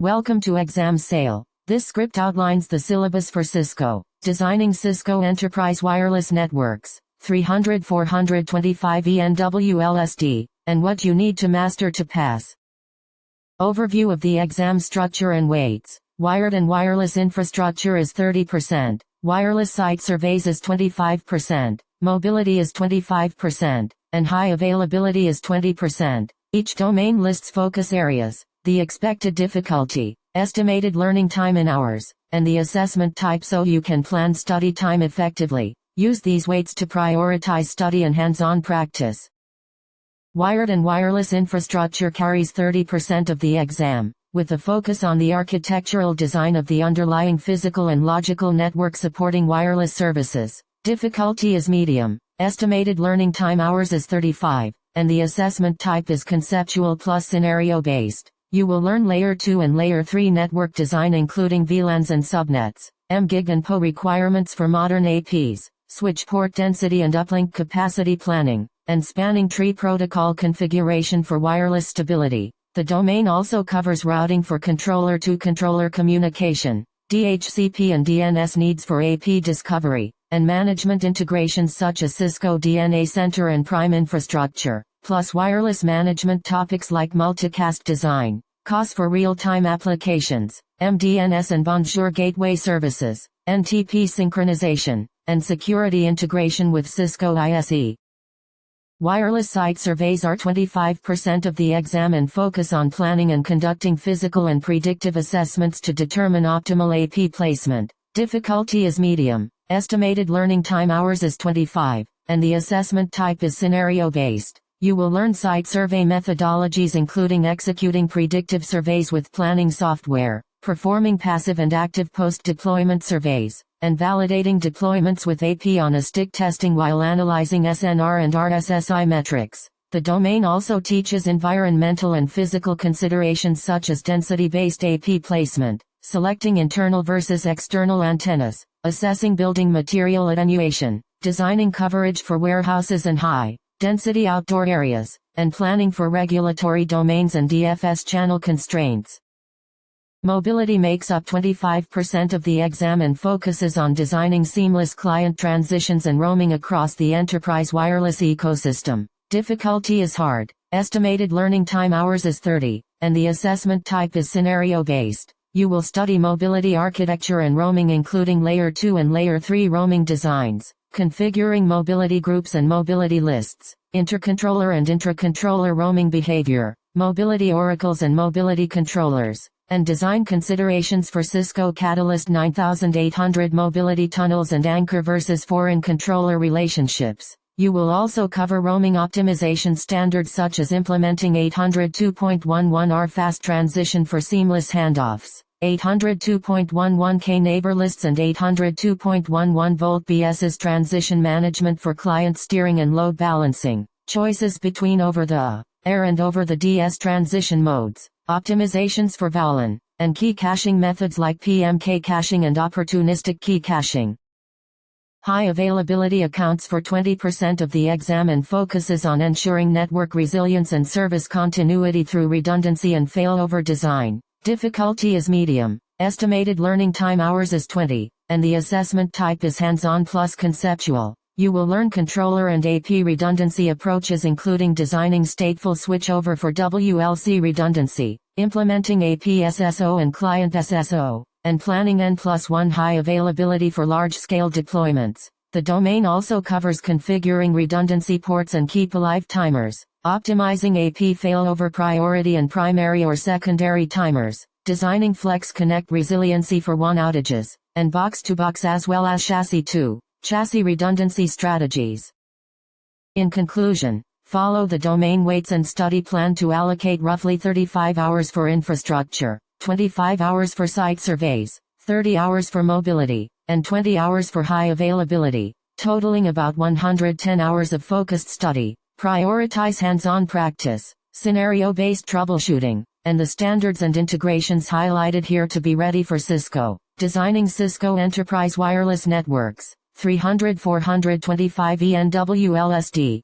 Welcome to Exam Sale. This script outlines the syllabus for Cisco, designing Cisco Enterprise Wireless Networks, 300-425 ENWLSD, and what you need to master to pass. Overview of the exam structure and weights. Wired and wireless infrastructure is 30%, wireless site surveys is 25%, mobility is 25%, and high availability is 20%. Each domain lists focus areas, the expected difficulty, estimated learning time in hours, and the assessment type so you can plan study time effectively. Use these weights to prioritize study and hands-on practice. Wired and wireless infrastructure carries 30% of the exam, with a focus on the architectural design of the underlying physical and logical network supporting wireless services. Difficulty is medium, estimated learning time hours is 35, and the assessment type is conceptual plus scenario-based. You will learn Layer 2 and Layer 3 network design including VLANs and subnets, MGig and PO requirements for modern APs, switch port density and uplink capacity planning, and spanning tree protocol configuration for wireless stability. The domain also covers routing for controller-to-controller communication, DHCP and DNS needs for AP discovery, and management integrations such as Cisco DNA Center and Prime Infrastructure, plus wireless management topics like multicast design, COS for real-time applications, MDNS and Bonjour gateway services, NTP synchronization, and security integration with Cisco ISE. Wireless site surveys are 25% of the exam and focus on planning and conducting physical and predictive assessments to determine optimal AP placement. Difficulty is medium, estimated learning time hours is 25, and the assessment type is scenario-based. You will learn site survey methodologies including executing predictive surveys with planning software, performing passive and active post-deployment surveys, and validating deployments with AP on a stick testing while analyzing SNR and RSSI metrics. The domain also teaches environmental and physical considerations such as density-based AP placement, selecting internal versus external antennas, assessing building material attenuation, designing coverage for warehouses and high-density outdoor areas, and planning for regulatory domains and DFS channel constraints. Mobility makes up 25% of the exam and focuses on designing seamless client transitions and roaming across the enterprise wireless ecosystem. Difficulty is hard, estimated learning time hours is 30, and the assessment type is scenario-based. You will study mobility architecture and roaming including Layer 2 and Layer 3 roaming designs, configuring mobility groups and mobility lists, intercontroller and intracontroller roaming behavior, mobility oracles and mobility controllers, and design considerations for Cisco Catalyst 9800 mobility tunnels and anchor versus foreign controller relationships. You will also cover roaming optimization standards such as implementing 802.11r fast transition for seamless handoffs, 802.11k neighbor lists and 802.11 volt BSS transition management for client steering and load balancing, choices between over-the-air and over-the-DS transition modes, optimizations for WLAN, and key caching methods like PMK caching and opportunistic key caching. High availability accounts for 20% of the exam and focuses on ensuring network resilience and service continuity through redundancy and failover design. Difficulty is medium, estimated learning time hours is 20, and the assessment type is hands-on plus conceptual. You will learn controller and AP redundancy approaches including designing stateful switchover for WLC redundancy, implementing AP SSO and client SSO, and planning N+1 high availability for large-scale deployments. The domain also covers configuring redundancy ports and keep alive timers, optimizing AP failover priority and primary or secondary timers, designing Flex Connect resiliency for WAN outages, and box-to-box as well as chassis redundancy strategies. In conclusion, follow the domain weights and study plan to allocate roughly 35 hours for infrastructure, 25 hours for site surveys, 30 hours for mobility, and 20 hours for high availability, totaling about 110 hours of focused study. Prioritize hands-on practice, scenario-based troubleshooting, and the standards and integrations highlighted here to be ready for Cisco. Designing Cisco Enterprise Wireless Networks, 300-425 ENWLSD.